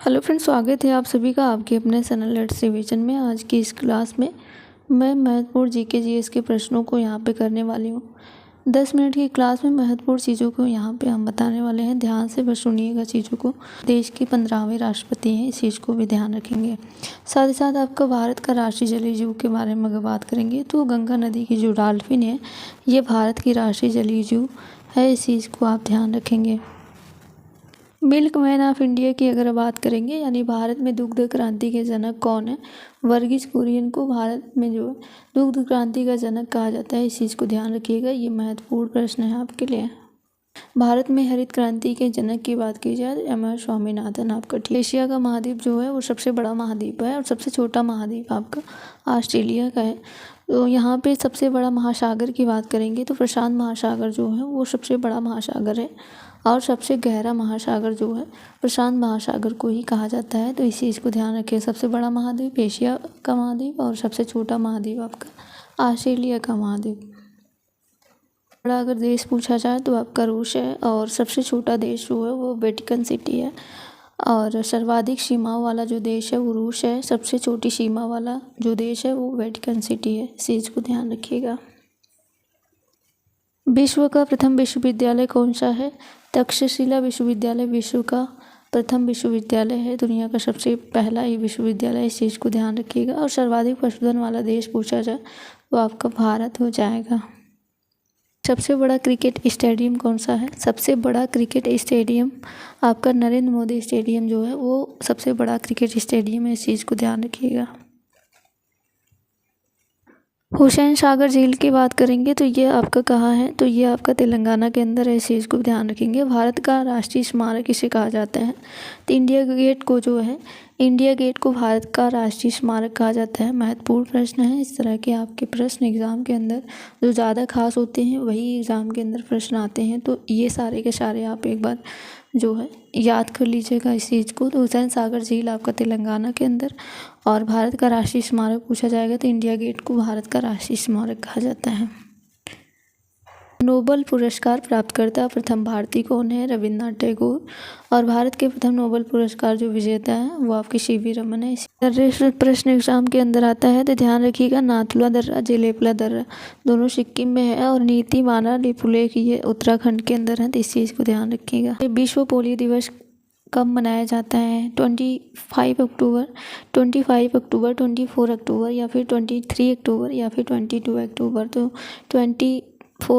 Hello friends, स्वागत है आप सभी का आपके अपने चैनल लेट्स रिवीजन में। आज की इस क्लास में मैं महत्वपूर्ण जीके जीएस के प्रश्नों को यहाँ पे करने वाली हूँ। 10 मिनट की क्लास में महत्वपूर्ण चीज़ों को यहाँ पे हम बताने वाले हैं। ध्यान से बस सुनिएगा चीज़ों को। देश के 15वें राष्ट्रपति हैं, इस चीज़ को भी ध्यान रखेंगे। साथ ही साथ आपका भारत का राष्ट्रीय जलीय जीव के बारे में अगर बात करेंगे तो गंगा नदी की जो डॉल्फिन है ये भारत की राष्ट्रीय जलीय जीव है, इस चीज़ को आप ध्यान रखेंगे। मिल्क मैन ऑफ इंडिया की अगर बात करेंगे यानी भारत में दुग्ध क्रांति के जनक कौन है, वर्गीज कुरियन को भारत में जो है दुग्ध क्रांति का जनक कहा जाता है, इस चीज़ को ध्यान रखिएगा। ये महत्वपूर्ण प्रश्न है आपके लिए। भारत में हरित क्रांति के जनक की बात की जाए तो एम स्वामीनाथन आपका ठीक। एशिया का महाद्वीप जो है वो सबसे बड़ा महाद्वीप है और सबसे छोटा महाद्वीप आपका ऑस्ट्रेलिया का है। तो यहाँ पे सबसे बड़ा महासागर की बात करेंगे तो प्रशांत महासागर जो है वो सबसे बड़ा महासागर है और सबसे गहरा महासागर जो है प्रशांत महासागर को ही कहा जाता है। तो इस चीज़ को ध्यान रखिए। सबसे बड़ा महाद्वीप एशिया का महाद्वीप और सबसे छोटा महाद्वीप आपका ऑस्ट्रेलिया का महाद्वीप। बड़ा अगर देश पूछा जाए तो आपका रूस है और सबसे छोटा देश जो है वो वेटिकन सिटी है और सर्वाधिक सीमाओं वाला जो देश है वो रूस है। सबसे छोटी सीमा वाला जो देश है वो वेटिकन सिटी है, इस चीज़ को ध्यान रखिएगा। विश्व का प्रथम विश्वविद्यालय कौन सा है? तक्षशिला विश्वविद्यालय विश्व का प्रथम विश्वविद्यालय है, दुनिया का सबसे पहला ये विश्वविद्यालय, इस चीज़ को ध्यान रखिएगा। और सर्वाधिक पशुधन वाला देश पूछा जाए तो आपका भारत हो जाएगा। सबसे बड़ा क्रिकेट स्टेडियम कौन सा है? सबसे बड़ा क्रिकेट स्टेडियम आपका नरेंद्र मोदी स्टेडियम जो है वो सबसे बड़ा क्रिकेट स्टेडियम है, इस चीज़ को ध्यान रखिएगा। हुसैन सागर झील की बात करेंगे तो ये आपका कहाँ है? तो ये आपका तेलंगाना के अंदर है, इस चीज़ को ध्यान रखेंगे। भारत का राष्ट्रीय स्मारक इसे कहा जाता है। तो इंडिया गेट को जो है इंडिया गेट को भारत का राष्ट्रीय स्मारक कहा जाता है। महत्वपूर्ण प्रश्न है। इस तरह के आपके प्रश्न एग्ज़ाम के अंदर जो ज़्यादा खास होते हैं वही एग्ज़ाम के अंदर प्रश्न आते हैं। तो ये सारे के सारे आप एक बार जो है याद कर लीजिएगा इस चीज़ को। तो हुसैन सागर झील आपका तेलंगाना के अंदर और भारत का राष्ट्रीय स्मारक पूछा जाएगा तो इंडिया गेट को भारत का राष्ट्रीय स्मारक कहा जाता है। नोबेल पुरस्कार प्राप्तकर्ता प्रथम भारतीय कौन है? रविन्द्रनाथ टैगोर। और भारत के प्रथम नोबेल पुरस्कार जो विजेता है वो आपके सीवी रमन है। प्रश्न एग्जाम के अंदर आता है तो ध्यान रखिएगा। नाथुला दर्रा जेलेपला दर्रा दोनों सिक्किम में है और नीति माना लिपुलेख ये उत्तराखंड के अंदर है, तो इस चीज़ को ध्यान रखिएगा। विश्व पोलियो दिवस कब मनाया जाता है? 25 अक्टूबर, 24 अक्टूबर या फिर 23 अक्टूबर या फिर 22 अक्टूबर। तो 24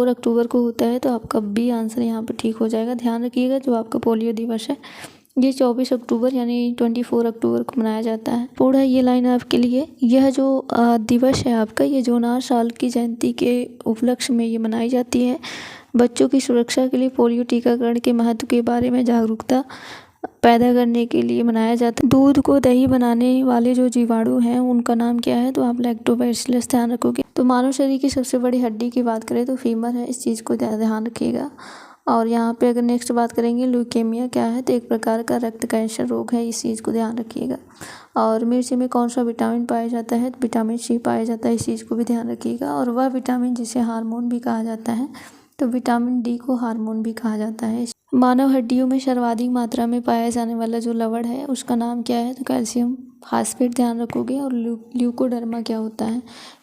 अक्टूबर को होता है, तो आपका बी आंसर यहाँ पर ठीक हो जाएगा। ध्यान रखिएगा जो आपका पोलियो दिवस है ये 24 अक्टूबर यानी 24 अक्टूबर को मनाया जाता है। पूरा ये लाइन आपके लिए। यह जो दिवस है आपका ये जोनार साल की जयंती के उपलक्ष्य में ये मनाई जाती है। बच्चों की सुरक्षा के लिए पोलियो टीकाकरण के महत्व के बारे में जागरूकता पैदा करने के लिए मनाया जाता है। दूध को दही बनाने वाले जो जीवाणु हैं उनका नाम क्या है? तो आप लैक्टोबैसिलस ध्यान रखोगे। तो मानव शरीर की सबसे बड़ी हड्डी की बात करें तो फीमर है, इस चीज़ को ध्यान रखिएगा। और यहाँ पे अगर नेक्स्ट बात करेंगे ल्यूकेमिया क्या है? तो एक प्रकार का रक्त कैंसर रोग है, इस चीज़ को ध्यान रखिएगा। और मिर्ची में कौन सा विटामिन पाया जाता है? तो विटामिन सी पाया जाता है, इस चीज़ को भी ध्यान रखिएगा। और वह विटामिन जिसे हार्मोन भी कहा जाता है, तो विटामिन डी को हार्मोन भी कहा जाता है। मानव हड्डियों में सर्वाधिक मात्रा में पाया जाने वाला जो लवण है उसका नाम क्या है? तो कैल्शियम फास्फेट ध्यान रखोगे। और ल्यूकोडर्मा क्या होता है?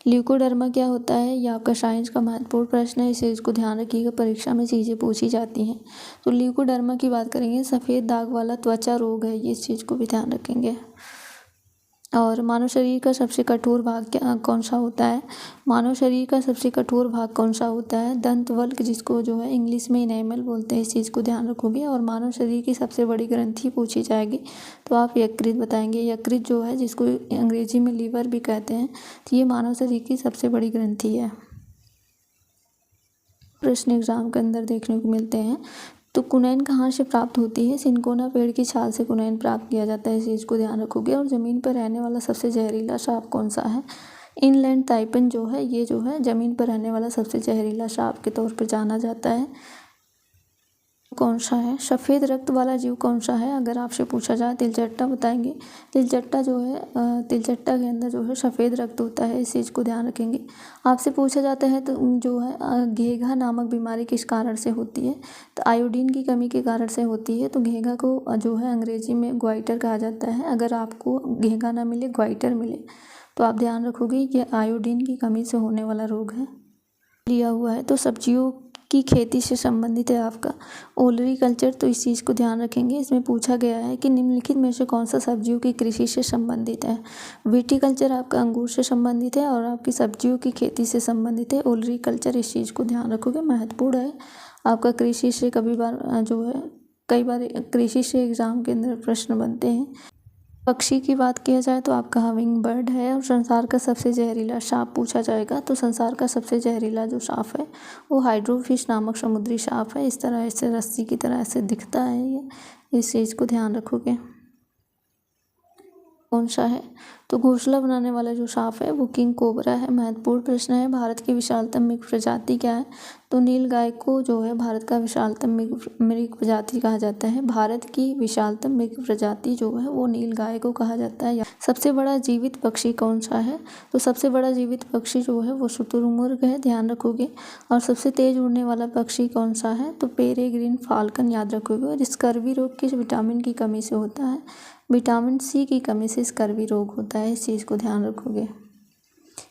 ल्यूकोडर्मा क्या होता है ये आपका साइंस का महत्वपूर्ण प्रश्न है, इस चीज़ को ध्यान रखिएगा, परीक्षा में चीज़ें पूछी जाती हैं। तो ल्यूकोडर्मा की बात करेंगे सफ़ेद दाग वाला त्वचा रोग है, ये इस चीज़ को भी ध्यान रखेंगे। और मानव शरीर का सबसे कठोर भाग क्या कौन सा होता है? मानव शरीर का सबसे कठोर भाग कौन सा होता है? दंतवल्क, जिसको जो है इंग्लिश में इनेमल बोलते हैं, इस चीज़ को ध्यान रखोगे। और मानव शरीर की सबसे बड़ी ग्रंथि पूछी जाएगी तो आप यकृत बताएंगे। यकृत जो है जिसको अंग्रेजी में लीवर भी कहते हैं, तो ये मानव शरीर की सबसे बड़ी ग्रंथि है। प्रश्न एग्जाम के अंदर देखने को मिलते हैं। तो कुनैन कहाँ से प्राप्त होती है? सिनकोना पेड़ की छाल से कुनैन प्राप्त किया जाता है, इस चीज़ को ध्यान रखोगे। और ज़मीन पर रहने वाला सबसे जहरीला सांप कौन सा है? इनलैंड ताइपन जो है ये जो है ज़मीन पर रहने वाला सबसे जहरीला सांप के तौर पर जाना जाता है। कौन सा है? सफ़ेद रक्त वाला जीव कौन सा है? अगर आपसे पूछा जाए तिलचट्टा बताएंगे। तिलचट्टा जो है तिलचट्टा के अंदर जो है सफ़ेद रक्त होता है, इस चीज़ को ध्यान रखेंगे। आपसे पूछा जाता है तो जो है घेघा नामक बीमारी किस कारण से होती है? तो आयोडीन की कमी के कारण से होती है। तो घेघा को जो है अंग्रेजी में ग्वाइटर कहा जाता है। अगर आपको घेघा ना मिले, ग्वाइटर मिले, तो आप ध्यान रखोगे कि आयोडीन की कमी से होने वाला रोग है। लिया हुआ है तो सब्जियों की खेती से संबंधित है आपका ओलरी कल्चर, तो इस चीज़ को ध्यान रखेंगे। इसमें पूछा गया है कि निम्नलिखित में से कौन सा सब्जियों की कृषि से संबंधित है? विटीकल्चर आपका अंगूर से संबंधित है और आपकी सब्जियों की खेती से संबंधित है। ओलरी कल्चर, इस चीज़ को ध्यान रखोगे, महत्वपूर्ण है आपका। कृषि से कई बार कृषि से एग्जाम के अंदर प्रश्न बनते हैं। पक्षी की बात किया जाए तो आपका हमिंग बर्ड है। और संसार का सबसे जहरीला सांप पूछा जाएगा तो संसार का सबसे जहरीला जो सांप है वो हाइड्रोफिश नामक समुद्री सांप है। इस तरह ऐसे रस्सी की तरह ऐसे दिखता है ये, इस चीज़ को ध्यान रखोगे। कौन सा है? तो घोंसला बनाने वाला जो सांप है वो किंग कोबरा है। महत्वपूर्ण प्रश्न है। भारत की विशालतम मृग प्रजाति क्या है? तो नीलगाय को जो है भारत का विशालतम मृग प्रजाति कहा जाता है। भारत की विशालतम मृग प्रजाति जो है वो नीलगाय को कहा जाता है। सबसे बड़ा जीवित पक्षी कौन सा है? तो सबसे बड़ा जीवित पक्षी जो है वो शुतुरमुर्ग है, ध्यान रखोगे। और सबसे तेज उड़ने वाला पक्षी कौन सा है? तो पेरेग्रीन फाल्कन, याद रखोगे। और स्कर्वी रोग किस विटामिन की कमी से होता है? विटामिन सी की कमी से स्कर्वी रोग होता है, इस चीज़ को ध्यान रखोगे।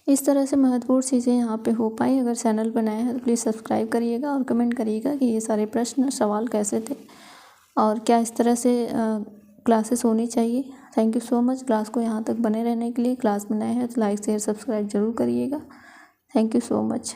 इस तरह से महत्वपूर्ण चीज़ें यहाँ पे हो पाई। अगर चैनल पर नए हैं तो प्लीज़ सब्सक्राइब करिएगा और कमेंट करिएगा कि ये सारे प्रश्न सवाल कैसे थे और क्या इस तरह से क्लासेस होनी चाहिए। Thank you so much class को यहाँ तक बने रहने के लिए। क्लास में नए हैं तो लाइक शेयर सब्सक्राइब जरूर करिएगा। Thank you so much.